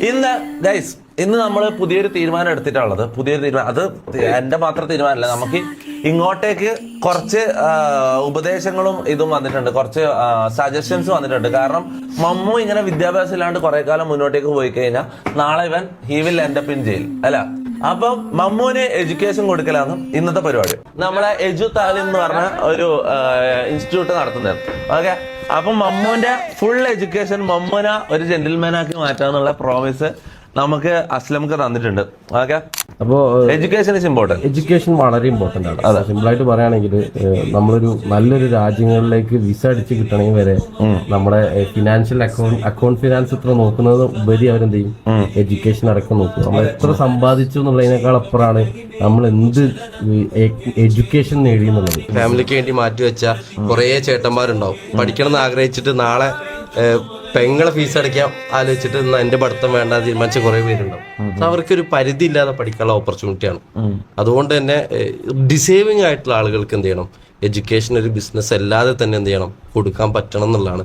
ഇന്ന് നമ്മൾ പുതിയൊരു തീരുമാനം എടുത്തിട്ടുള്ളത്. പുതിയൊരു തീരുമാനം, അത് എന്റെ മാത്രം തീരുമാനമല്ല. നമുക്ക് ഇങ്ങോട്ടേക്ക് കുറച്ച് ഉപദേശങ്ങളും ഇതും വന്നിട്ടുണ്ട്, കുറച്ച് സജഷൻസ് വന്നിട്ടുണ്ട്. കാരണം മമ്മു ഇങ്ങനെ വിദ്യാഭ്യാസം ഇല്ലാണ്ട് കുറെ കാലം മുന്നോട്ടേക്ക് പോയി കഴിഞ്ഞാൽ നാളെ he will end up in jail അല്ല. അപ്പം മമ്മുവിന് എഡ്യൂക്കേഷൻ കൊടുക്കലാണ് ഇന്നത്തെ പരിപാടി. നമ്മളെ എജു താലിം എന്ന് പറഞ്ഞ ഒരു ഇൻസ്റ്റിറ്റ്യൂട്ട് നടത്തുന്നത്. ഓക്കെ, അപ്പം മമ്മുവിന്റെ ഫുൾ എഡ്യൂക്കേഷൻ മമ്മുവിനെ ഒരു ജെന്റിൽമാനാക്കി മാറ്റാന്നുള്ള പ്രോമിസ് നമുക്ക് അസ്ലംക്ക് തന്നിട്ടുണ്ട്. ഓക്കെ, അപ്പോ എഡ്യൂക്കേഷൻ ഇസ് ഇമ്പോർട്ടന്റ്. എഡ്യൂക്കേഷൻ വളരെ ഇമ്പോർട്ടന്റ് ആണ്. സിമ്പിൾ ആയിട്ട് പറയുകയാണെങ്കിൽ നമ്മളൊരു നല്ലൊരു രാജ്യങ്ങളിലേക്ക് വിസ അടിച്ച് കിട്ടണമെങ്കിൽ വരെ നമ്മുടെ ഫിനാൻഷ്യൽ അക്കൗണ്ട് ഫിനാൻസ് ഇത്ര നോക്കുന്നത് ഉപരി അവരെന്ത് ചെയ്യും, എഡ്യൂക്കേഷൻ അടക്കം നോക്കും. നമ്മൾ എത്ര സമ്പാദിച്ചു എന്നുള്ളതിനേക്കാൾ അപ്പുറമാണ് നമ്മൾ എന്ത് എഡ്യൂക്കേഷൻ നേടി എന്നുള്ളത്. ഫാമിലിക്ക് വേണ്ടി മാറ്റിവെച്ച കുറേ ചേട്ടന്മാരുണ്ടാവും. പഠിക്കണം എന്ന് ആഗ്രഹിച്ചിട്ട് നാളെ പെങ്ങളെ ഫീസ് അടയ്ക്കാൻ ആലോചിച്ചിട്ട് എന്റെ പഠിത്തം വേണ്ട തീരുമാനിച്ച കുറെ പേരുണ്ടാവും. അവർക്കൊരു പരിധി ഇല്ലാതെ പഠിക്കാനുള്ള ഓപ്പർച്യൂണിറ്റിയാണ്. അതുകൊണ്ട് തന്നെ ഡിസേവിങ് ആയിട്ടുള്ള ആളുകൾക്ക് എന്ത് ചെയ്യണം, എഡ്യൂക്കേഷൻ ഒരു ബിസിനസ് അല്ലാതെ തന്നെ എന്ത് ചെയ്യണം, കൊടുക്കാൻ പറ്റണം എന്നുള്ളതാണ്.